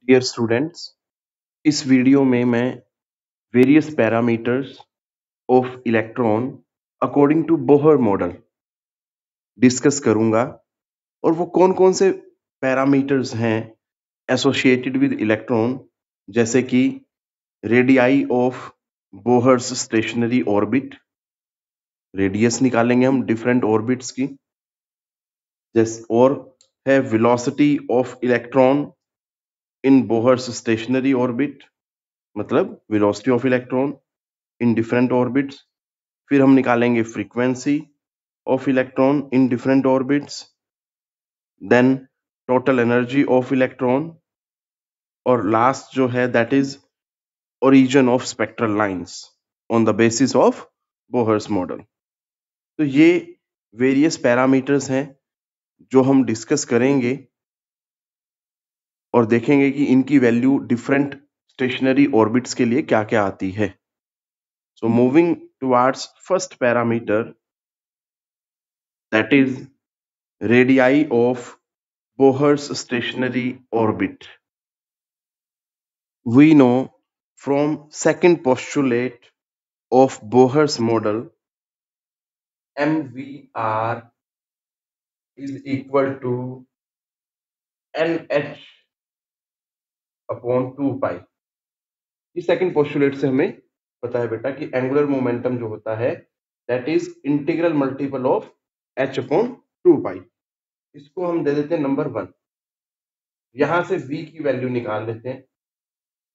Dear students, इस video में मैं various parameters of electron according to Bohr model discuss करूंगा और वो कौन कौन से पैरामीटर्स हैं एसोसिएटेड विद इलेक्ट्रॉन, जैसे कि radii of Bohr's stationary orbit, radius निकालेंगे हम डिफरेंट ऑर्बिट्स की, जैसे और है velocity of electron in Bohr's stationary orbit, मतलब velocity of electron in different orbits. फिर हम निकालेंगे frequency of electron in different orbits, then total energy of electron, और लास्ट जो है that is origin of spectral lines on the basis of Bohr's model. तो ये various parameters हैं जो हम डिस्कस करेंगे और देखेंगे कि इनकी वैल्यू डिफरेंट स्टेशनरी ऑर्बिट्स के लिए क्या क्या आती है। So moving towards first parameter, that is radii of Bohr's stationary orbit. We know from second postulate of Bohr's model, mvr is equal to nh upon 2 pi। इस second postulate से हमें पता है बेटा कि एंगुलर मोमेंटम जो होता है that is integral multiple of h upon 2 पाई। इसको हम दे देते हैं नंबर 1। यहां से v की वैल्यू निकाल लेते हैं,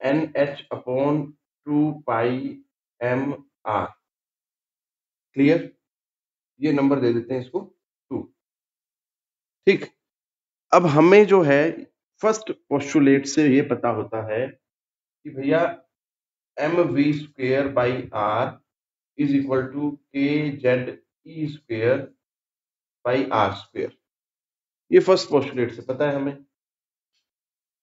NH upon 2 pi m are. Clear? ये नंबर दे देते हैं इसको 2। ठीक, अब हमें जो है फर्स्ट पोस्टुलेट से ये पता होता है कि भैया mv square by r is equal to k Z e square by r square. ये फर्स्ट पोस्टुलेट से पता है हमें।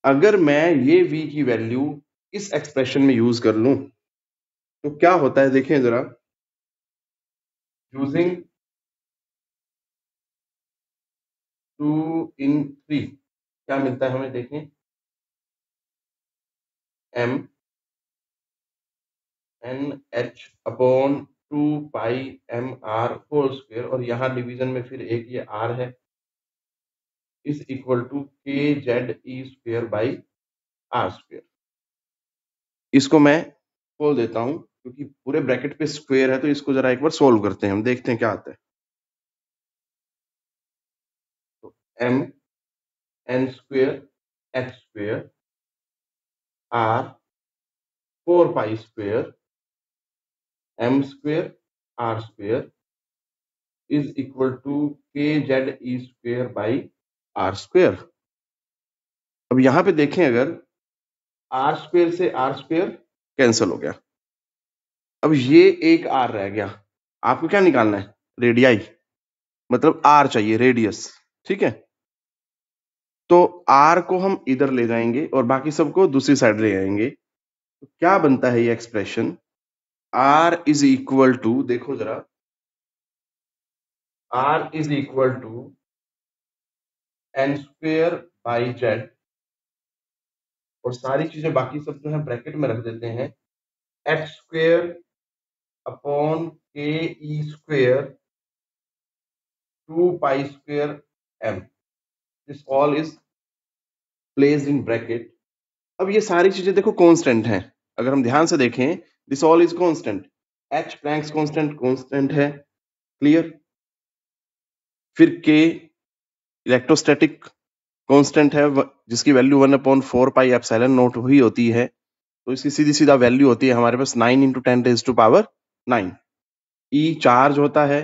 अगर मैं ये v की वैल्यू इस एक्सप्रेशन में यूज कर लूं तो क्या होता है, देखें जरा। यूजिंग 2 in 3 क्या मिलता है हमें, देखें। m n h upon 2 pi m r whole square, और यहाँ डिवीजन में फिर एक ये r है, is equal to k Z e square by r square. इसको मैं खोल देता हूं क्योंकि पूरे ब्रैकेट पे स्क्वेयर है, तो इसको जरा एक बार सोल्व करते हैं, हम देखते हैं क्या आता है। तो m n square h square r 4 pi square m square r square is equal to k Z e square by r square. अब यहां पे देखें, अगर आर स्क्वेयर से आर स्क्वेयर कैंसिल हो गया, अब ये एक आर रह गया। आपको क्या निकालना है, रेडियाई, मतलब आर चाहिए, रेडियस। ठीक है, तो आर को हम इधर ले जाएंगे और बाकी सबको दूसरी साइड ले आएंगे। तो क्या बनता है ये expression, r is equal to, देखो जरा, r is equal to n square by z, और सारी चीजें बाकी सब जो है ब्रैकेट में रख देते हैं, H square upon k e square 2 pi square m, this all is placed in bracket. अब ये सारी चीजें देखो कांस्टेंट हैं, अगर हम ध्यान से देखें this all is constant, H Planck's constant है। क्लियर? फिर के इलेक्ट्रोस्टैटिक कांस्टेंट है, जिसकी वैल्यू 1/4 पाई एप्सिलॉन नॉट ही होती है, तो इसकी सीधी सीधा वैल्यू होती है हमारे पास 9 × 10⁻⁹। ई चार्ज होता है,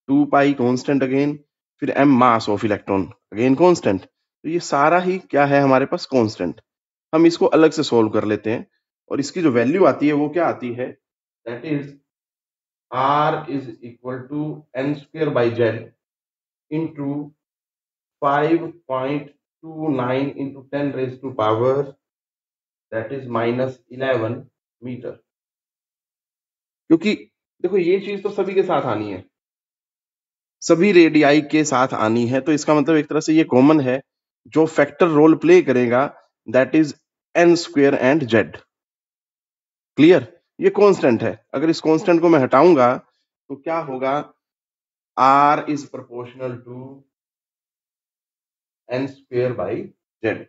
2 पाई कांस्टेंट अगेन, फिर m mass of electron again constant. तो ये सारा ही क्या है हमारे पास, कांस्टेंट। हम इसको अलग से सोल्व कर लेते हैं और इसकी जो वैल्यू आती है वो क्या आती है, that is r is equal to n square by z into 5.29 into 10⁻, that is -11 metre. क्योंकि देखो ये चीज तो सभी के साथ आनी है, सभी रेडियाई के साथ आनी है, तो इसका मतलब एक तरह से ये कॉमन है। जो फैक्टर रोल प्ले करेगा that is an square and Z. Clear? ये कांस्टेंट है, अगर इस कांस्टेंट को मैं हटाऊंगा तो क्या होगा, r is proportional to n square by z.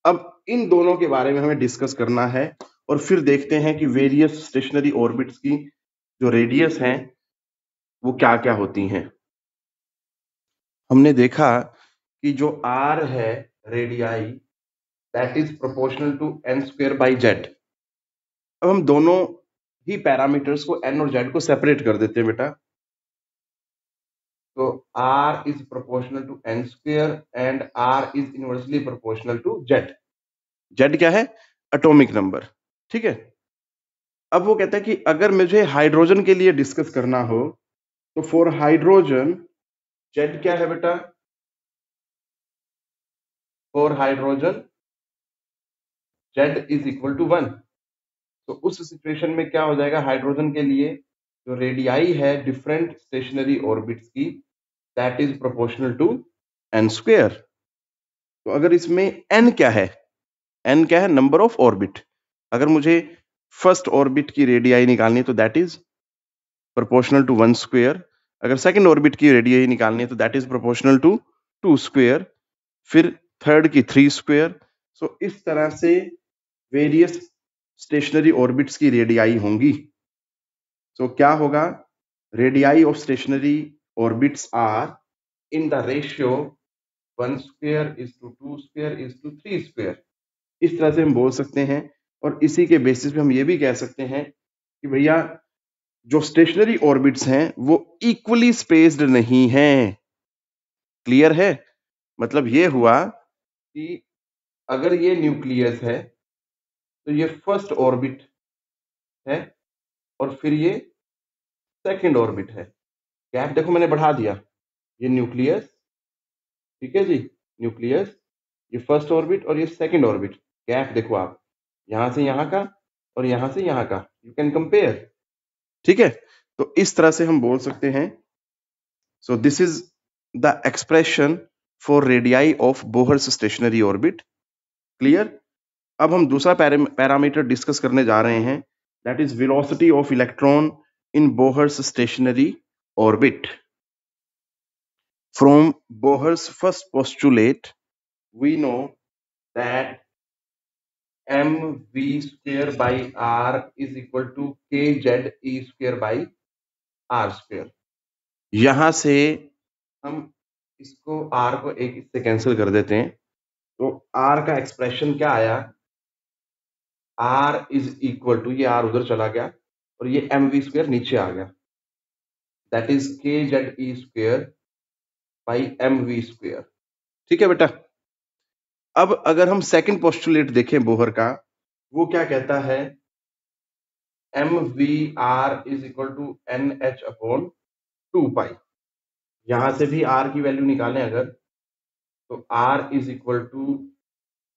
अब इन दोनों के बारे में हमें डिस्कस करना है और फिर देखते हैं कि वेरियस स्टेशनरी ऑर्बिट्स की जो रेडियस हैं वो क्या क्या होती हैं। हमने देखा कि जो आर है radii that is proportional to n square by z. अब हम दोनों ही पैरामीटर्स को एन और जेड को सेपरेट कर देते हैं बेटा। तो r is proportional to n square and r is inversely proportional to z. Z क्या है? Atomic number. ठीक है। अब वो कहता है कि अगर मुझे हाइड्रोजन के लिए डिस्कस करना हो तो फॉर हाइड्रोजन जेड क्या है बेटा? For hydrogen z is equal to 1। तो उस सिचुएशन में क्या हो जाएगा, हाइड्रोजन के लिए जो रेडियाई है डिफरेंट स्टेशनरी ऑर्बिट्स की that is proportional to n square. तो अगर इसमें एन क्या है? एन क्या है? Number of orbit. अगर मुझे फर्स्ट ऑर्बिट की रेडियाई निकालनी है तो that is proportional to 1 square. अगर सेकंड ऑर्बिट की रेडियाई निकालनी है तो that is proportional to 2 square. फिर थर्ड की 3 स्क्वेयर। सो इस तरह से वेरियस स्टेशनरी ऑर्बिट्स की रेडियाई होंगी। सो क्या होगा, radii of stationary orbits are in the ratio 1 square is to 2 square is to 3 square. इस तरह से हम बोल सकते हैं और इसी के बेसिस पे हम ये भी कह सकते हैं कि भैया जो स्टेशनरी ऑर्बिट्स हैं वो इक्वली स्पेस्ड नहीं हैं। क्लियर है? मतलब ये हुआ कि अगर ये न्यूक्लियस है तो ये फर्स्ट ऑर्बिट है और फिर ये सेकंड ऑर्बिट है। गैप देखो मैंने बढ़ा दिया, ये न्यूक्लियस, ठीक है जी, न्यूक्लियस, ये फर्स्ट ऑर्बिट और ये सेकंड ऑर्बिट। गैप देखो आप, यहां से यहां का और यहां से यहां का, यू कैन कंपेयर। ठीक है, तो इस तरह से हम बोल सकते हैं। So this is the expression for radii of Bohr's stationary orbit. Clear? अब हम दूसरा पैरामीटर डिस्कस करने जा रहे हैं, that is velocity of electron in Bohr's stationary orbit. From Bohr's first postulate, we know that mv square by r is equal to kz e square by r square। यहां से हम इसको r को एक इससे कैंसिल कर देते हैं, तो r का एक्सप्रेशन क्या आया, r इज इक्वल टू, ये r उधर चला गया और ये mv स्क्वायर नीचे आ गया, that is kz e square by mv square. ठीक है बेटा? अब अगर हम सेकंड पोस्टुलेट देखें बोहर का, वो क्या कहता है, m v r is equal to n h upon 2 pi. यहां से भी आर की वैल्यू निकालें अगर, तो r is equal to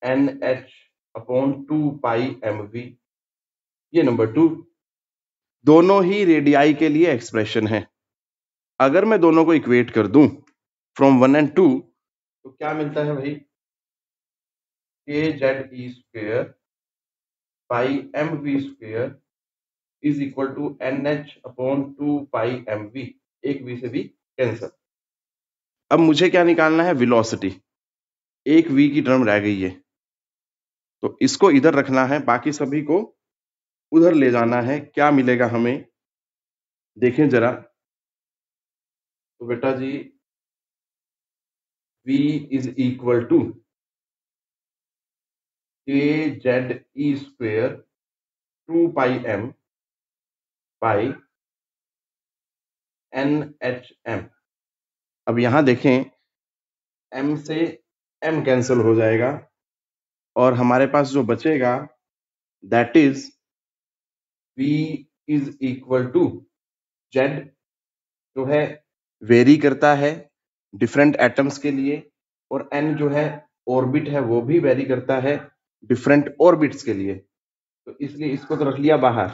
n h upon 2 pi m v. ये नंबर 2। दोनों ही रेडियाई के लिए एक्सप्रेशन है। अगर मैं दोनों को इक्वेट कर दूं फ्रॉम 1 एंड 2 तो क्या मिलता है भाई, k Z e square by m v square is equal to n h upon 2 pi m v. एक वी से भी कैंसर। अब मुझे क्या निकालना है, वेलोसिटी। एक वी की टर्म रह गई है तो इसको इधर रखना है, बाकी सभी को उधर ले जाना है। क्या मिलेगा हमें, देखें जरा। तो बेटा जी v is equal to k Z e square 2 pi m by n h m. अब यहां देखें, m से m कैंसिल हो जाएगा और हमारे पास जो बचेगा that is v is equal to, z जो है वेरी करता है डिफरेंट एटम्स के लिए, और n जो है ऑर्बिट है वो भी वेरी करता है डिफरेंट ऑर्बिट्स के लिए। तो इसलिए इसको तो रख लिया बाहर,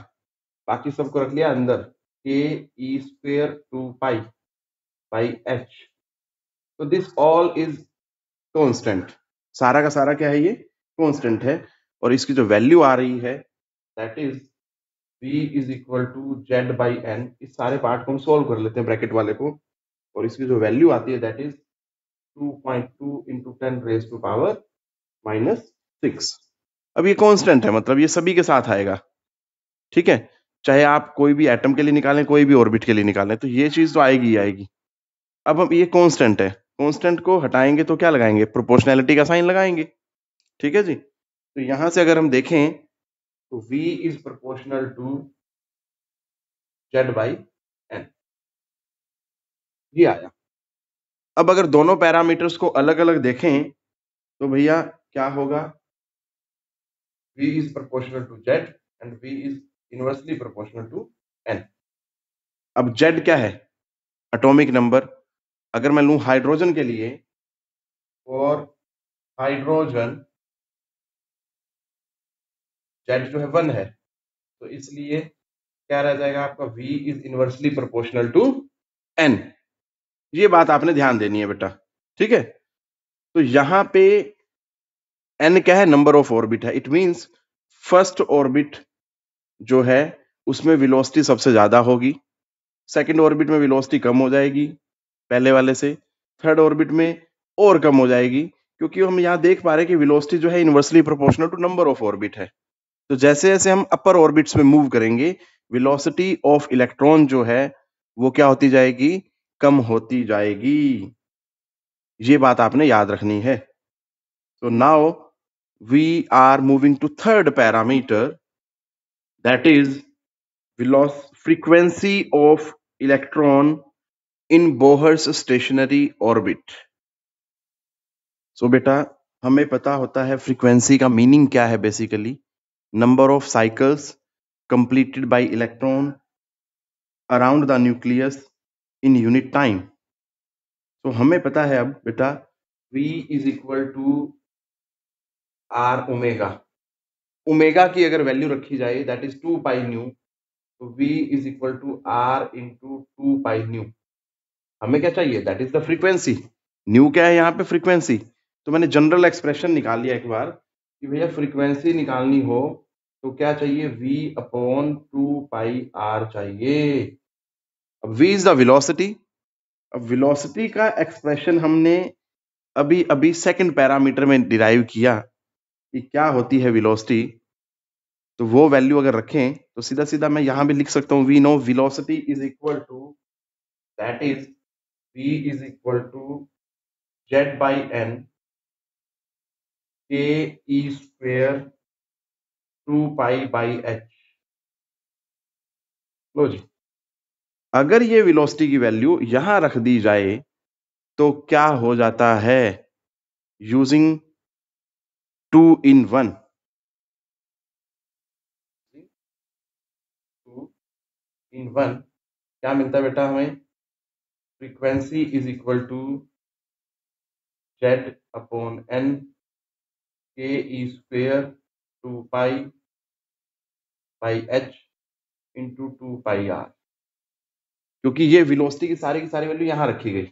बाकी सबको रख लिया अंदर, के e square 2 pi by H. तो दिस ऑल इज कांस्टेंट, सारा का सारा क्या है, ये कांस्टेंट है। और इसकी जो वैल्यू आ रही है that is v is equal to z by n. इस सारे पार्ट को हम सोल्व कर लेते हैं ब्रैकेट वाले को, और इसकी जो वैल्यू आती है that is 2.2 into 10 raise to power -6। अब ये कांस्टेंट है, मतलब ये सभी के साथ आएगा, ठीक है, चाहे आप कोई भी एटम के लिए निकालें, कोई भी ऑर्बिट के लिए निकालें, तो ये चीज तो आएगी ही आएगी। अब हम ये कांस्टेंट है, कांस्टेंट को हटाएंगे तो क्या लगाएंगे, प्रोपोर्शनैलिटी का साइन लगाएंगे, ठीक है जी। तो यहां से अगर हम देखें तो v is proportional to z by n, ये आया। अब अगर दोनों पैरामीटर्स को अलग अलग देखें तो भैया क्या होगा, v is proportional to z and v is inversely proportional to n। अब z क्या है, एटॉमिक नंबर। अगर मैं लूं हाइड्रोजन के लिए, और हाइड्रोजन z जो है 1 है, तो इसलिए क्या रह जाएगा आपका, v is inversely proportional to n। ये बात आपने ध्यान देनी है बेटा, ठीक है। तो यहां पे n क्या है, नंबर ऑफ ऑर्बिट है। इट मींस फर्स्ट ऑर्बिट जो है उसमें वेलोसिटी सबसे ज्यादा होगी, सेकंड ऑर्बिट में वेलोसिटी कम हो जाएगी पहले वाले से, थर्ड ऑर्बिट में और कम हो जाएगी, क्योंकि हम यहाँ देख पा रहे हैं कि वेलोसिटी जो है inversely proportional to number of orbit है। तो जैसे जैसे हम अपर ऑर्बिट्स में मूव करेंगे, वेलोसिटी ऑफ इलेक्ट्रॉन जो है वो क्या होती जाएगी, कम होती जाएगी। ये बात आपने याद रखनी है। तो now we are moving to third parameter, that is frequency of electron in Bohr's stationary orbit। बेटा हमें पता होता है फ्रीक्वेंसी का मीनिंग क्या है, basically number of cycles completed by electron around the nucleus in unit time। तो हमें पता है अब बेटा v is equal to r omega. Omega की अगर वैल्यू रखी जाए दैट इज 2 पाई न्यू, तो v is equal to r into 2 pi nu. हमें क्या चाहिए, that is the frequency. Nu क्या है यहाँ पे, फ्रीक्वेंसी। तो मैंने जनरल एक्सप्रेशन निकाल लिया एक बार कि भैया फ्रीक्वेंसी निकालनी हो तो क्या चाहिए, v अपॉन 2 पाई r चाहिए। अब v इज द वेलोसिटी। अब वेलोसिटी का एक्सप्रेशन हमने अभी अभी सेकंड पैरामीटर में डिराइव किया कि क्या होती है वेलोसिटी। तो वो वैल्यू अगर रखें तो सीधा सीधा मैं यहां भी लिख सकता हूं, we know velocity is equal to, that is v is equal to z by n k e square 2 pi by h. लो जी, अगर ये वेलोसिटी की वैल्यू यहां रख दी जाए तो क्या हो जाता है, यूजिंग 2 in 1, 2 in 1 क्या मिलता है बेटा हमें, frequency is equal to Z upon n k e square 2 pi by h into 2 pi r. क्योंकि ये वेलोसिटी की सारी वैल्यू यहां रखी गई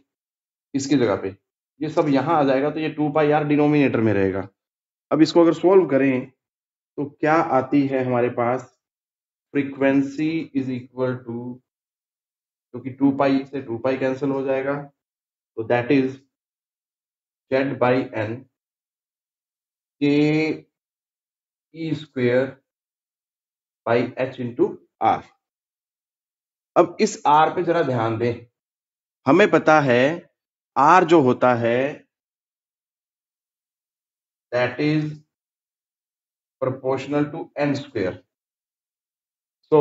इसकी जगह पे, ये सब यहां आ जाएगा तो ये 2 पाई आर डिनोमिनेटर में रहेगा। अब इसको अगर सोल्व करें तो क्या आती है हमारे पास, फ्रीक्वेंसी इज इक्वल टू, क्योंकि 2 पाई से 2 पाई कैंसिल हो जाएगा, तो that is Z by n k e square by h into r. अब इस आर पे जरा ध्यान दें, हमें पता है आर जो होता है that is proportional to n square. So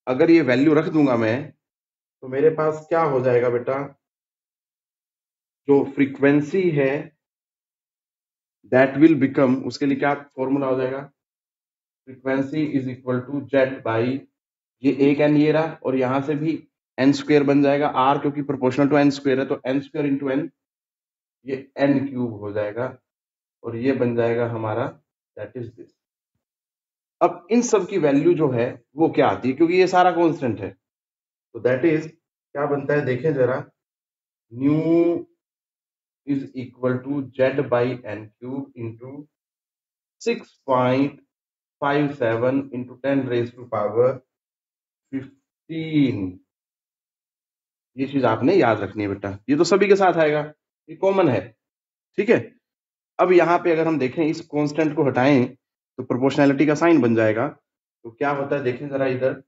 अगर ये वैल्यू रख दूंगा मैं तो मेरे पास क्या हो जाएगा बेटा, जो फ्रीक्वेंसी है दैट विल बिकम, उसके लिए क्या फॉर्मूला हो जाएगा, frequency is equal to z by, ये एक एन ये रहा, और यहां से भी एन स्क्वेयर बन जाएगा, आर क्योंकि प्रोपोर्शनल टू एन स्क्वेयर है तो एन स्क्वेयर इंटू एन, ये एन क्यूब हो जाएगा, और ये बन जाएगा हमारा दैट इज दिस। अब इन सब की वैल्यू जो है वो क्या आती है, क्योंकि ये सारा कांस्टेंट है, तो दैट इज क्या बनता है देखें जरा, nu is equal to z by n cube into 6.57 into 10 raised to power 15। ये चीज आपने याद रखनी है बेटा, ये तो सभी के साथ आएगा, ये कॉमन है। ठीक है, अब यहाँ पे अगर हम देखें इस कांस्टेंट को हटाएं तो प्रोपोर्शनैलिटी का साइन बन जाएगा। तो क्या होता है देखें जरा इधर,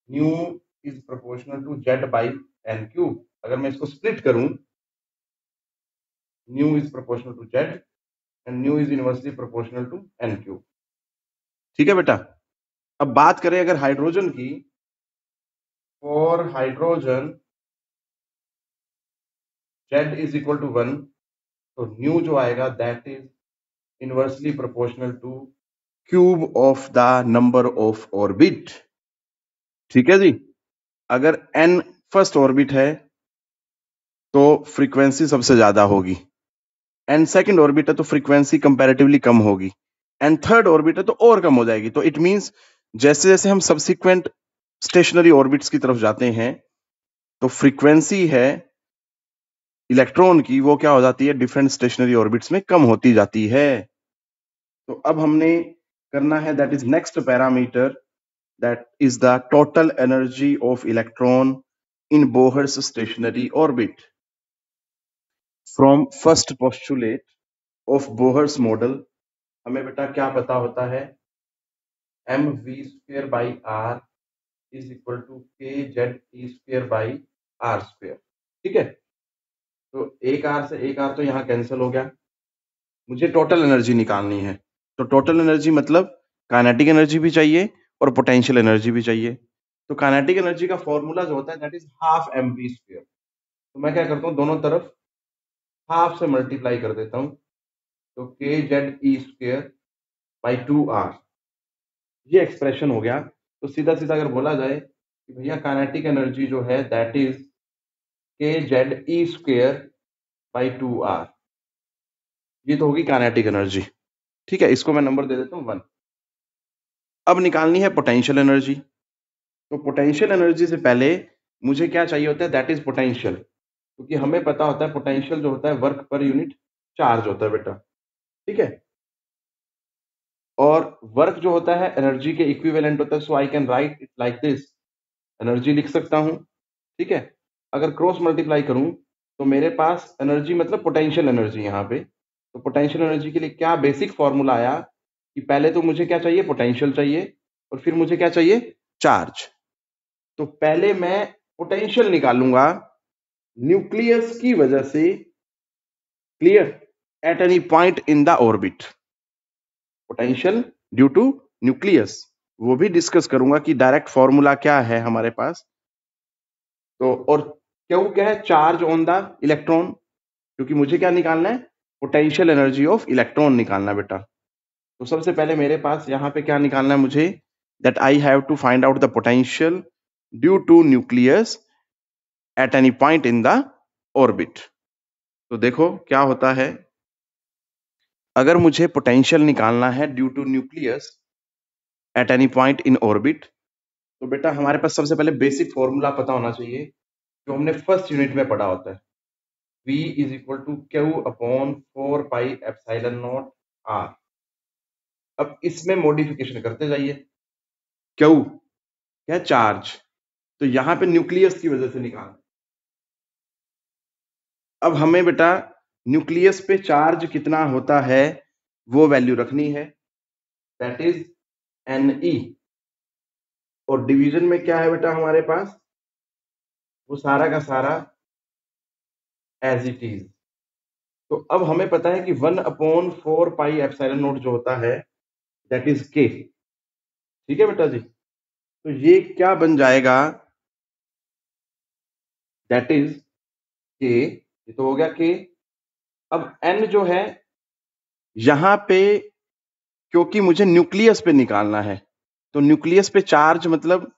nu is proportional to z by n cube. अगर मैं इसको स्प्लिट करूं, nu is proportional to z and nu is inversely proportional to n cube. ठीक है बेटा, अब बात करें अगर हाइड्रोजन की, for hydrogen z is equal to 1, तो न्यू जो आएगा that is inversely proportional to cube of the number of orbit. ठीक है जी, अगर n फर्स्ट ऑर्बिट है तो फ्रीक्वेंसी सबसे ज्यादा होगी, n सेकंड ऑर्बिट है तो फ्रीक्वेंसी कंपैरेटिवली कम होगी, n थर्ड ऑर्बिट है तो और कम हो जाएगी। तो इट मींस जैसे जैसे हम सबसिक्वेंट स्टेशनरी ऑर्बिट्स की तरफ जाते हैं तो फ्रीक्वेंसी है इलेक्ट्रॉन की वो क्या हो जाती है, डिफरेंट स्टेशनरी ऑर्बिट्स में कम होती जाती है। तो अब हमने करना है that is next parameter, that is the total energy of electron in Bohr's stationary orbit. From first postulate of Bohr's model हमें बेटा क्या पता होता है, mv square by r is equal to kz e square by r square। ठीक है, तो एक r से एक r तो यहाँ कैंसिल हो गया, मुझे टोटल एनर्जी निकालनी है। तो टोटल एनर्जी मतलब काइनेटिक एनर्जी भी चाहिए और पोटेंशियल एनर्जी भी चाहिए। तो काइनेटिक एनर्जी का फॉर्मूला जो होता है that is half m v square. तो मैं क्या करता हूँ, दोनों तरफ हाफ से मल्टीप्लाई कर देता हूँ, तो के Z E square by 2r, ये एक्सप्रेशन हो गया। तो सीधा सीधा अगर बोला जाए कि भैया काइनेटिक एनर्जी जो है दैट इज के Z E square by 2r, ये तो होगी काइनेटिक एनर्जी। ठीक है, इसको मैं नंबर दे देता हूँ 1। अब निकालनी है पोटेंशियल एनर्जी। तो पोटेंशियल एनर्जी से पहले मुझे क्या चाहिए होता है, दैट इज पोटेंशियल, क्योंकि हमें पता होता है पोटेंशियल जो होता है वर्क पर यूनिट चार्ज होता है बेटा। ठीक है, और वर्क जो होता है एनर्जी के इक्विवेलेंट होता है, so I can write it like this, energy लिख सकता हूं। ठीक है, अगर क्रॉस मल्टीप्लाई करूं तो मेरे पास एनर्जी मतलब पोटेंशियल एनर्जी यहाँ पे, तो पोटेंशियल एनर्जी के लिए क्या बेसिक फॉर्मूला आया कि पहले तो मुझे क्या चाहिए, पोटेंशियल चाहिए, और फिर मुझे क्या चाहिए, चार्ज। तो पहले मैं पोटेंशियल निकालूंगा न्यूक्लियस की वजह से, clear, at any point in the orbit, potential due to nucleus, वो भी डिस्कस करूंगा कि डायरेक्ट फॉर्मूला क्या है हमारे पास। तो और क्यों क्या है, चार्ज ऑन द इलेक्ट्रॉन, क्योंकि मुझे क्या निकालना है, पोटेंशियल एनर्जी ऑफ इलेक्ट्रॉन निकालना बेटा। तो सबसे पहले मेरे पास यहाँ पे क्या निकालना है मुझे, that I have to find out the potential due to nucleus at any point in the orbit. तो देखो क्या होता है, अगर मुझे पोटेंशियल निकालना है due to nucleus at any point in orbit, तो बेटा हमारे पास सबसे पहले बेसिक फॉर्मूला पता होना चाहिए जो हमने फर्स्ट यूनिट में पढ़ा होता है, V is equal to q upon 4 pi epsilon naught R। अब इसमें मॉडिफिकेशन करते जाइए, क्यू क्या, चार्ज, तो यहां पे न्यूक्लियस की वजह से निकालना। अब हमें बेटा न्यूक्लियस पे चार्ज कितना होता है वो वैल्यू रखनी है, दैट इज Ne, और डिवीजन में क्या है बेटा हमारे पास, वो सारा का सारा एज इट इज। तो अब हमें पता है कि 1/4 पाई एप्सिलॉन नॉट जो होता है दैट इज के। ठीक है बेटा जी, तो ये क्या बन जाएगा, दैट इज के, ये तो हो गया के। अब एन जो है यहां पे, क्योंकि मुझे न्यूक्लियस पे निकालना है, तो न्यूक्लियस पे चार्ज मतलब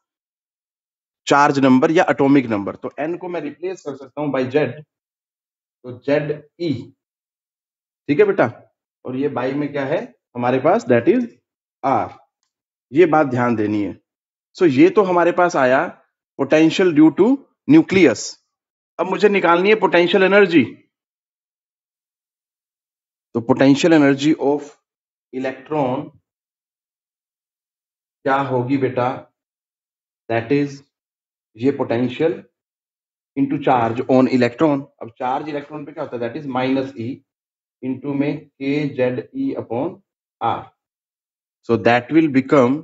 चार्ज नंबर या एटॉमिक नंबर, तो एन को मैं रिप्लेस कर सकता हूं बाय जेड, तो जेड ई। ठीक है बेटा, और ये बाई में क्या है हमारे पास, दैट इज आर, ये बात ध्यान देनी है। सो ये तो हमारे पास आया पोटेंशियल ड्यू टू न्यूक्लियस। अब मुझे निकालनी है पोटेंशियल एनर्जी, तो पोटेंशियल एनर्जी ऑफ इलेक्ट्रॉन क्या होगी बेटा, दैट इज ये potential into charge on electron. अब चार्ज इलेक्ट्रॉन पे क्या होता है, that is minus e into में k Z e upon r. So that will become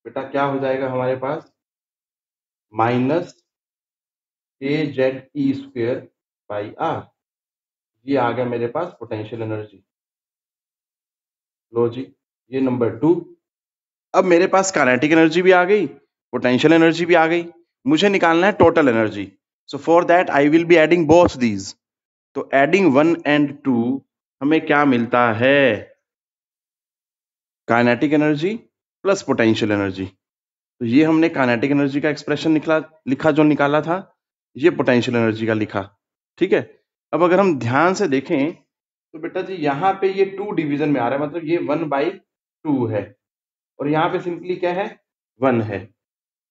बेटा क्या हो जाएगा हमारे पास, minus k Z e square by r. ये आ गया मेरे पास पोटेंशियल एनर्जी। लो जी, ये नंबर 2। अब मेरे पास काइनेटिक एनर्जी भी आ गई, पोटेंशियल एनर्जी भी आ गई, मुझे निकालना है total energy. So for that I will be adding both these. तो एडिंग 1 एंड 2 हमें क्या मिलता है, kinetic energy plus potential energy. तो ये हमने काइनेटिक एनर्जी का एक्सप्रेशन लिखा जो निकाला था, ये पोटेंशियल एनर्जी का लिखा। ठीक है। अब अगर हम ध्यान से देखें तो बेटा जी यहाँ पे ये 2 डिवीजन में आ रहा है, मतलब ये 1/2 है और यहाँ पे सिंपली क्या है, 1 है।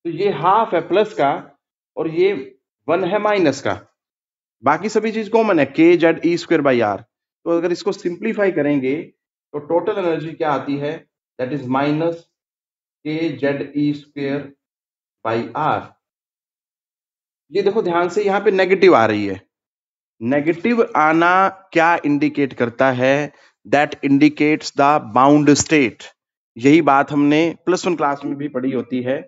तो ये हाफ है प्लस का और ये 1 है माइनस का। बाकी सभी चीज कॉमन है, k Z e square by r. तो अगर इसको सिंप्लीफाई करेंगे तो टोटल एनर्जी क्या आती है, that is minus k Z e square by r. ये देखो ध्यान से, यहाँ पे नेगेटिव आ रही है। नेगेटिव आना क्या इंडिकेट करता है, that indicates the bound state. यही बात हमने +1 क्लास में भी पढ़ी होती है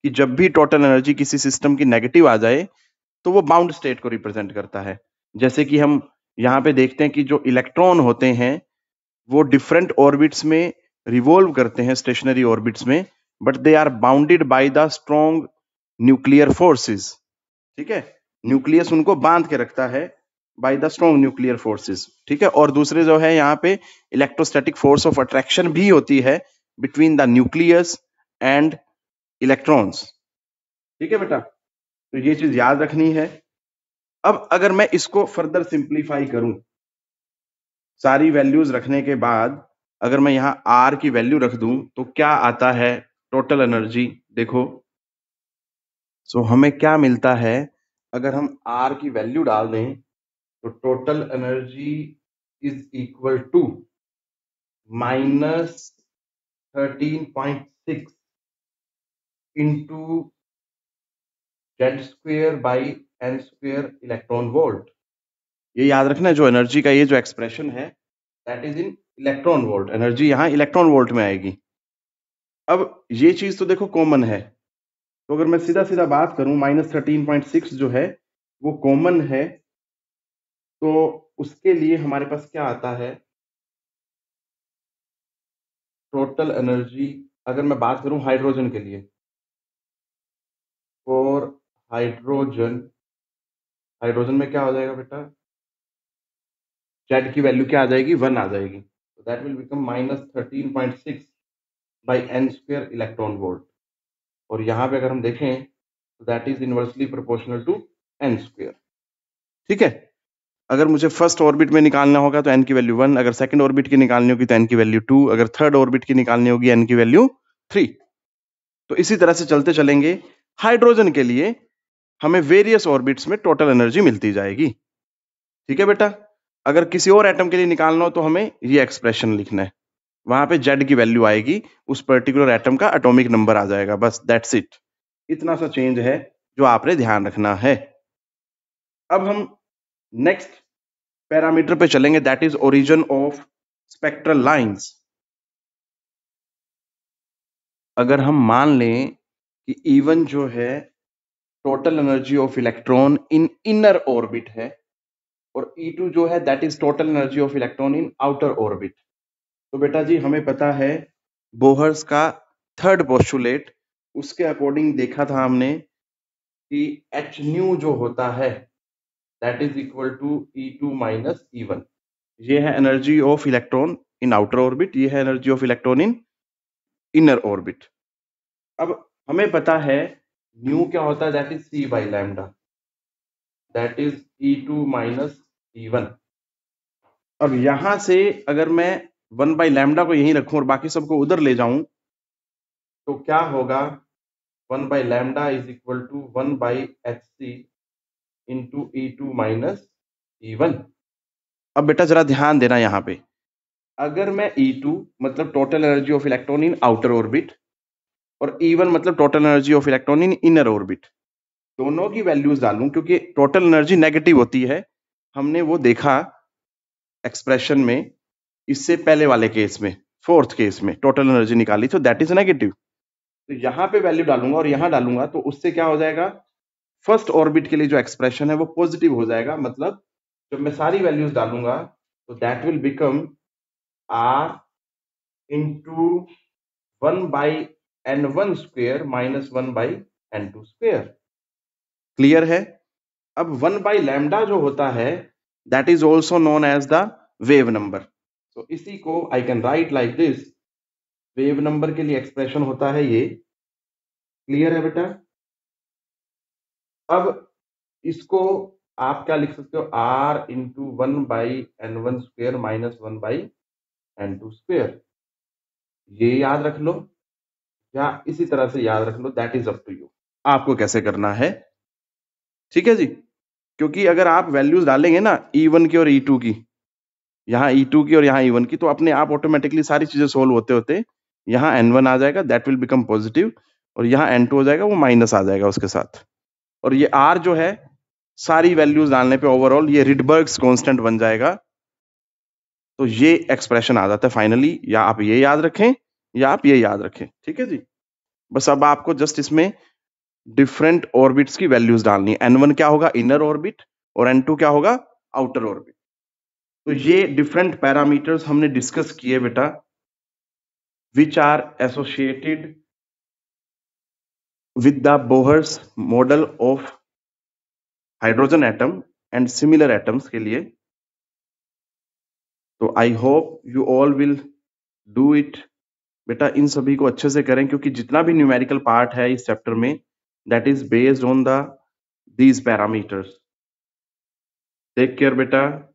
कि जब भी टोटल एनर्जी किसी सिस्टम की नेगेटिव आ जाए तो वो बाउंड स्टेट को रिप्रेजेंट करता है। जैसे कि हम यहाँ पे देखते हैं कि जो इलेक्ट्रॉन होते हैं वो डिफरेंट ऑर्बिट्स में रिवॉल्व करते हैं, स्टेशनरी ऑर्बिट्स में, but they are bounded by the strong nuclear forces. ठीक है, न्यूक्लियस उनको बांध के रखता है by the strong nuclear forces. ठीक है, और दूसरे जो है यहाँ पे इलेक्ट्रोस्टैटिक फोर्स ऑफ अट्रैक्शन भी होती है between the nucleus and electrons. ठीक है बेटा, तो ये चीज याद रखनी है। अब अगर मैं इसको फर्दर सिंप्लीफाई करूं, सारी वैल्यूज रखने के बाद अगर मैं यहाँ आर की वैल्यू रख दूं तो क्या आता है टोटल एनर्जी, देखो। सो हमें क्या मिलता है, अगर हम आर की वैल्यू डाल दें तो total energy is equal to -13.6 into z square by n square electron volt. ये याद रखना है, जो एनर्जी का ये जो एक्सप्रेशन है that is in electron volt. Energy यहाँ इलेक्ट्रॉन वोल्ट में आएगी। अब ये चीज तो देखो कॉमन है, तो अगर मैं सीधा सीधा बात करूं, -13.6 जो है वो कॉमन है, तो उसके लिए हमारे पास क्या आता है, टोटल एनर्जी। अगर मैं बात करूं हाइड्रोजन के लिए, फॉर हाइड्रोजन, हाइड्रोजन में क्या हो जाएगा बेटा, जेड की वैल्यू क्या आ जाएगी, 1 आ जाएगी। तो that will become -13.6 by n square electron volt. और यहाँ पे अगर हम देखें तो that is inversely proportional to n square. ठीक है, अगर मुझे फर्स्ट ऑर्बिट में निकालना होगा तो एन की वैल्यू 1, अगर सेकंड ऑर्बिट की निकालनी होगी तो एन की वैल्यू 2, अगर थर्ड ऑर्बिट की निकालनी होगी एन की वैल्यू 3। तो इसी तरह से चलते चलेंगे। हाइड्रोजन के लिए हमें वेरियस ऑर्बिट्स में टोटल एनर्जी मिलती जाएगी। ठीक है बेटा, अगर किसी और एटम के लिए निकालना हो तो हमें ये एक्सप्रेशन लिखना है, वहां पे जेड की वैल्यू आएगी, उस पर्टिकुलर एटम का एटॉमिक नंबर आ जाएगा, बस दैट्स इट। इतना सा चेंज है जो आपने ध्यान रखना है। अब हम नेक्स्ट पैरामीटर पे चलेंगे, that is origin of spectral lines. अगर हम मान लें कि E1 जो है total energy of electron in inner orbit है और E2 जो है that is total energy of electron in outer orbit. तो बेटा जी हमें पता है बोहर्स का थर्ड पोस्टुलेट, उसके अकॉर्डिंग देखा था हमने कि एच न्यू जो होता है that is equal to E2 minus E1। ये है energy of electron in outer orbit, ये है energy of electron in inner orbit. अब हमें पता है न्यू क्या होता है, that is C by lambda, that is E2 minus E1। अब यहां से अगर मैं 1 बाई लैम्डा को यहीं रखूं और बाकी सबको उधर ले जाऊं तो क्या होगा, 1 by lambda is equal to 1 by HC into E2 minus E1। अब बेटा जरा ध्यान देना यहाँ पे, अगर मैं E2 मतलब total energy of electron in outer orbit और E1 मतलब total energy of electron in inner orbit, दोनों की वैल्यूज डालूं, क्योंकि टोटल एनर्जी नेगेटिव होती है, हमने वो देखा एक्सप्रेशन में, इससे पहले वाले केस में, फोर्थ केस में टोटल एनर्जी निकाली, तो दैट इज नेगेटिव। तो यहाँ पे वैल्यू डालूंगा और यहाँ डालूंगा, तो उससे क्या हो जाएगा, फर्स्ट ऑर्बिट के लिए जो एक्सप्रेशन है वो पॉजिटिव हो जाएगा। मतलब जब मैं सारी वैल्यूज डालूंगा तो that will become r into 1/n1² minus 1/n2²। Clear है? अब 1/λ जो होता है that is also known as the wave number. तो इसी को I can write like this, wave number के लिए एक्सप्रेशन होता है ये। क्लियर है बेटा? अब इसको आप क्या लिख सकते हो, r into 1/n1² minus 1/n2²। ये याद रख लो या इसी तरह से याद रख लो, that is up to you, आपको कैसे करना है। ठीक है जी? क्योंकि अगर आप वैल्यूज डालेंगे ना E1 की और E2 की, यहाँ E2 की और यहाँ E1 की, तो अपने आप ऑटोमेटिकली सारी चीजें सोल्व होते होते यहाँ N1 आ जाएगा, दैट विल बिकम पॉजिटिव, और यहाँ N2 हो जाएगा, वो माइनस आ जाएगा उसके साथ। और ये R जो है सारी वैल्यूज डालने पे ओवरऑल ये रिडबर्ग्स कांस्टेंट बन जाएगा। तो ये एक्सप्रेशन आ जाता है फाइनली, या आप ये याद रखें या आप ये याद रखें। ठीक है जी? बस अब आपको जस्ट इसमें डिफरेंट ऑर्बिट्स की वैल्यूज डालनी है। N1 क्या होगा, इनर ऑर्बिट, और N2 क्या होगा, आउटर ऑर्बिट। तो ये डिफरेंट पैरामीटर्स हमने डिस्कस किए बेटा, which are associated with the Bohr's model of hydrogen atom and similar atoms के लिए। तो I hope you all will do it बेटा, इन सभी को अच्छे से करें, क्योंकि जितना भी न्यूमेरिकल पार्ट है इस चैप्टर में that is based on the these parameters. Take care बेटा।